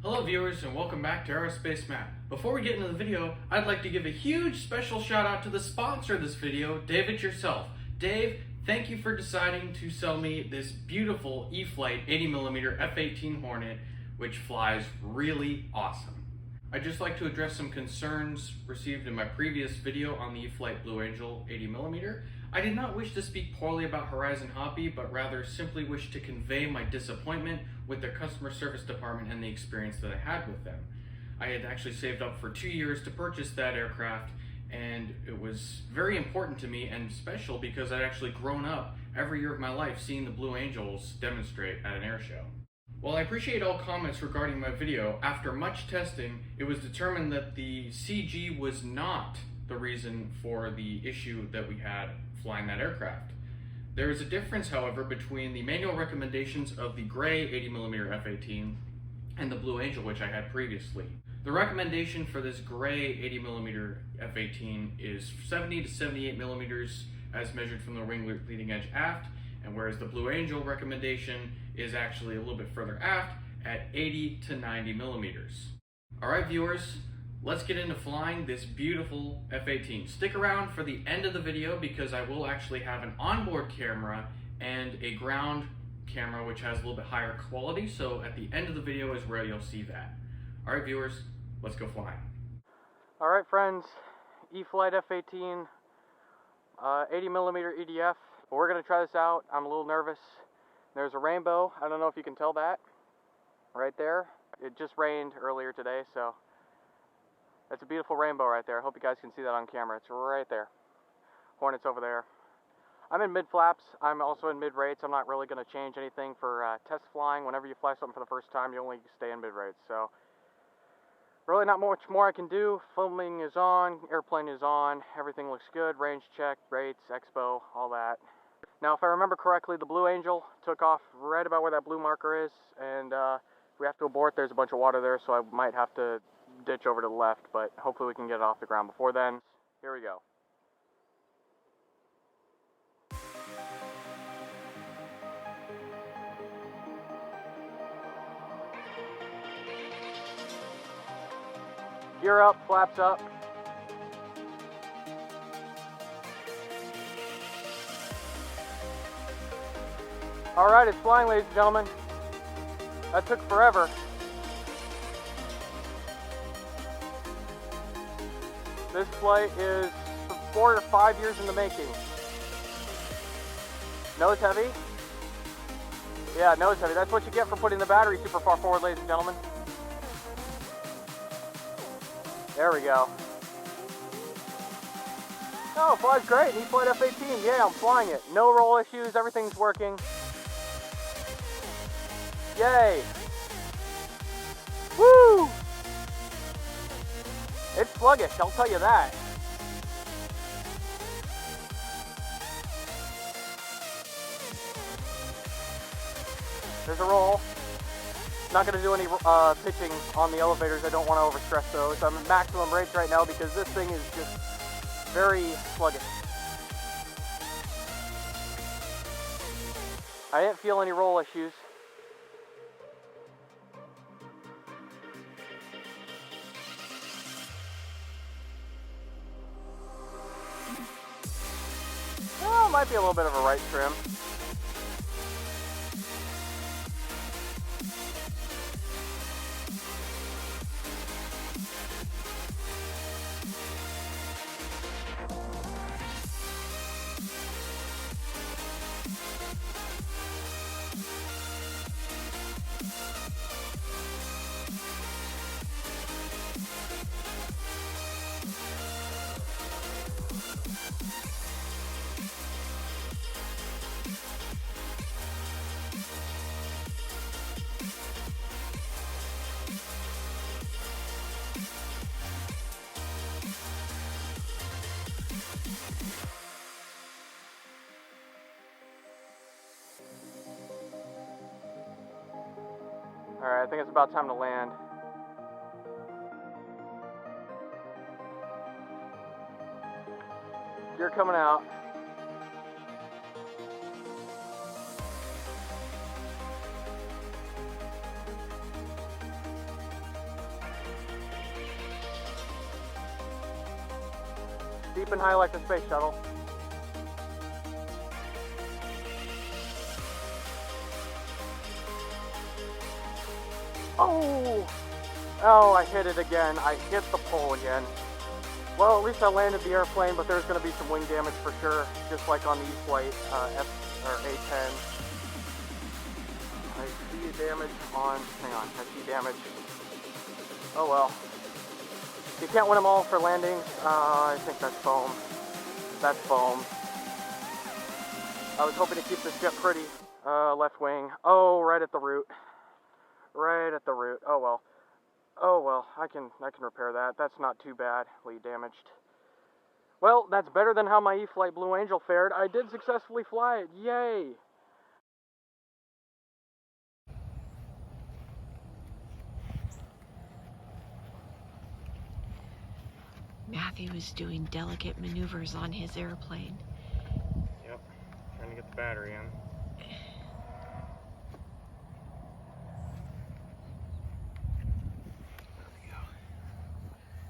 Hello viewers and welcome back to Aerospace Map. Before we get into the video, I'd like to give a huge special shout out to the sponsor of this video, David yourself. Dave, thank you for deciding to sell me this beautiful E-Flite 80mm F-18 Hornet, which flies really awesome. I'd just like to address some concerns received in my previous video on the E-Flite Blue Angel 80mm. I did not wish to speak poorly about Horizon Hobby, but rather simply wish to convey my disappointment with their customer service department and the experience that I had with them. I had actually saved up for 2 years to purchase that aircraft, and it was very important to me and special because I'd actually grown up every year of my life seeing the Blue Angels demonstrate at an air show. While I appreciate all comments regarding my video, after much testing, it was determined that the CG was not the reason for the issue that we had flying that aircraft. There is a difference, however, between the manual recommendations of the gray 80mm F-18 and the Blue Angel, which I had previously. The recommendation for this gray 80mm F-18 is 70 to 78 millimeters as measured from the wing leading edge aft, and whereas the Blue Angel recommendation is actually a little bit further aft at 80 to 90 millimeters. Alright viewers, let's get into flying this beautiful F-18. Stick around for the end of the video because I will actually have an onboard camera and a ground camera which has a little bit higher quality, so at the end of the video is where you'll see that. Alright viewers, let's go flying. Alright friends, E-Flite F-18, 80mm EDF. But we're going to try this out. I'm a little nervous. There's a rainbow. I don't know if you can tell that right there. It just rained earlier today, so that's a beautiful rainbow right there. I hope you guys can see that on camera. It's right there. Hornet's over there. I'm in mid-flaps. I'm also in mid-rates. I'm not really going to change anything for test flying. Whenever you fly something for the first time, you only stay in mid-rates. So really not much more I can do. Filming is on. Airplane is on. Everything looks good. Range check, rates, expo, all that. Now, if I remember correctly, the Blue Angel took off right about where that blue marker is, and if we have to abort, there's a bunch of water there, so I might have to ditch over to the left, but hopefully we can get it off the ground before then. Here we go. Gear up, flaps up. Alright, it's flying, ladies and gentlemen. That took forever. This flight is 4 or 5 years in the making. Nose heavy? Yeah, nose heavy. That's what you get for putting the battery super far forward, ladies and gentlemen. There we go. Oh, flies great. E-Flite F-18. Yeah, I'm flying it. No roll issues. Everything's working. Yay! Woo! It's sluggish, I'll tell you that. There's a roll. Not going to do any pitching on the elevators. I don't want to overstress those. I'm at maximum rates right now because this thing is just very sluggish. I didn't feel any roll issues. Oh, might be a little bit of a right trim. Alright, I think it's about time to land. Gear coming out. deep and high like the space shuttle. Oh! Oh, I hit it again. I hit the pole again. Well, at least I landed the airplane, but there's going to be some wing damage for sure, just like on the E-Flite A10. I see damage on, hang on, I see damage. Oh well. You can't win them all for landings. I think that's foam. That's foam. I was hoping to keep this jet pretty. Left wing. Oh, right at the root. Right at the root. Oh well. Oh well, I can repair that. That's not too badly damaged. Well, that's better than how my E-Flite Blue Angel fared. I did successfully fly it. Yay! Matthew was doing delicate maneuvers on his airplane. Yep, trying to get the battery in.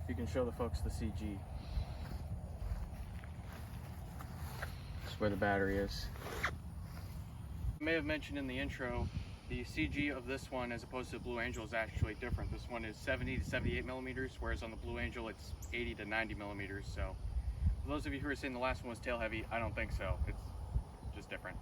You can show the folks the CG. That's where the battery is. I may have mentioned in the intro, the CG of this one as opposed to the Blue Angel is actually different. This one is 70 to 78 millimeters, whereas on the Blue Angel it's 80 to 90 millimeters. So for those of you who are saying the last one was tail heavy, I don't think so. It's just different.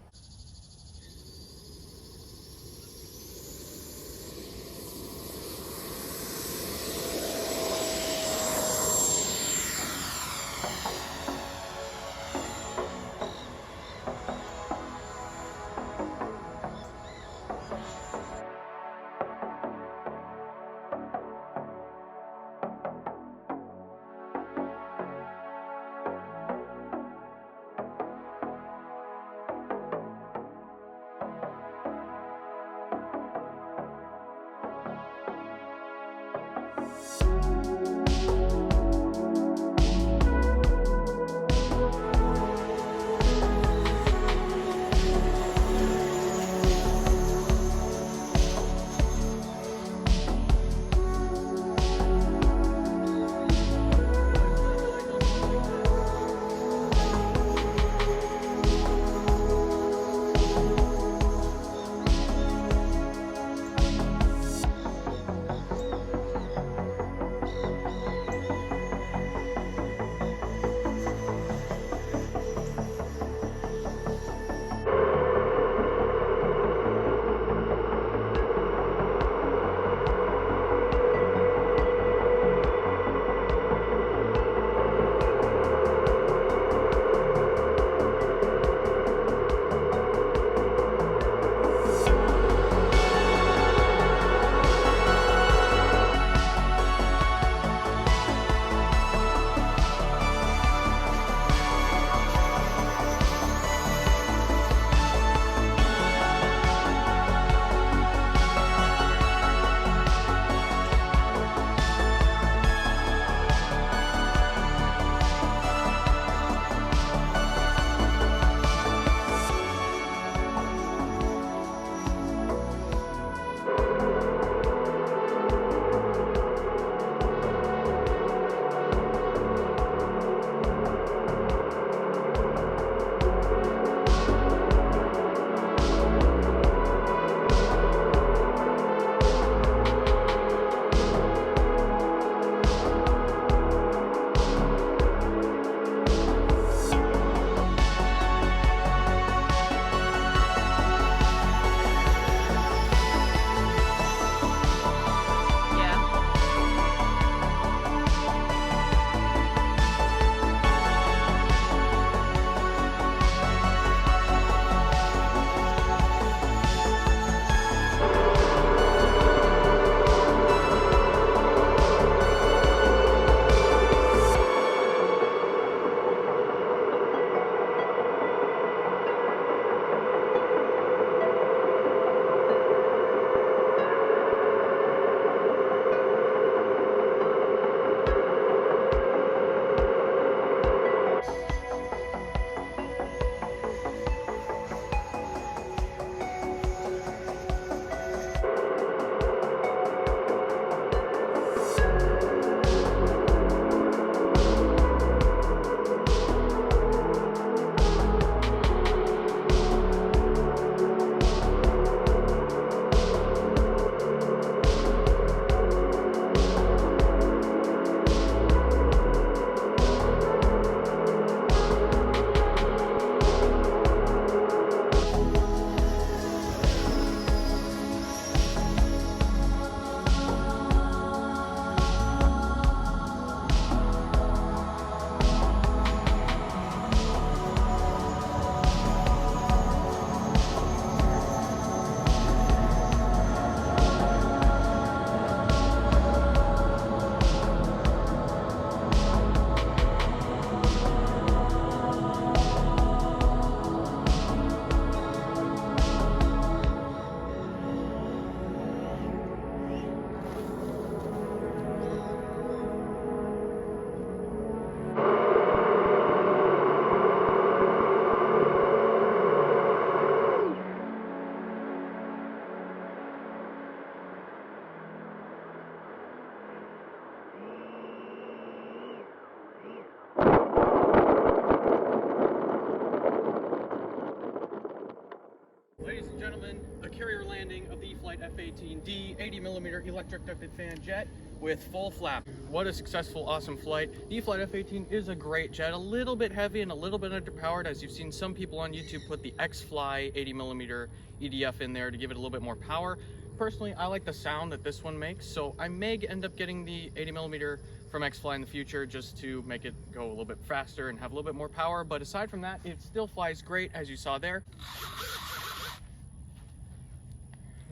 E-Flite F-18D 80mm electric ducted fan jet with full flap. What a successful, awesome flight. The E-Flite F-18 is a great jet, a little bit heavy and a little bit underpowered, as you've seen some people on YouTube put the X-Fly 80mm EDF in there to give it a little bit more power. Personally, I like the sound that this one makes, so I may end up getting the 80mm from X-Fly in the future just to make it go a little bit faster and have a little bit more power. But aside from that, it still flies great, as you saw there.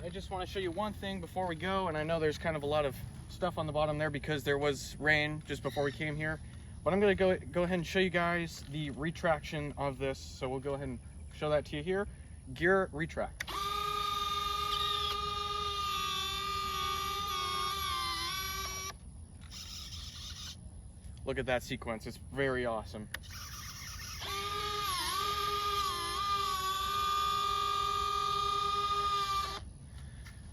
I just want to show you one thing before we go, and I know there's kind of a lot of stuff on the bottom there because there was rain just before we came here, but I'm going to go ahead and show you guys the retraction of this. So we'll go ahead and show that to you here. Gear retract. Look at that sequence, it's very awesome.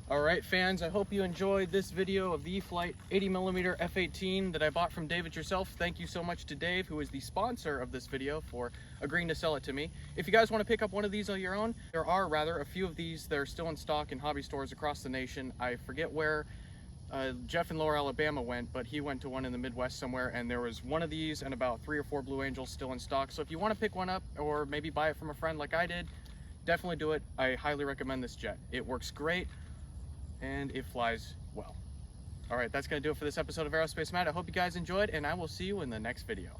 Alright fans, I hope you enjoyed this video of the E-Flite 80mm F-18 that I bought from David yourself. Thank you so much to Dave, who is the sponsor of this video, for agreeing to sell it to me. If you guys want to pick up one of these on your own, there are rather a few of these that are still in stock in hobby stores across the nation. I forget where Jeff in Lower Alabama went, but he went to one in the Midwest somewhere, and there was one of these and about 3 or 4 Blue Angels still in stock. So if you want to pick one up or maybe buy it from a friend like I did, definitely do it. I highly recommend this jet. It works great and it flies well. All right, that's going to do it for this episode of Aerospace Matt. I hope you guys enjoyed, and I will see you in the next video.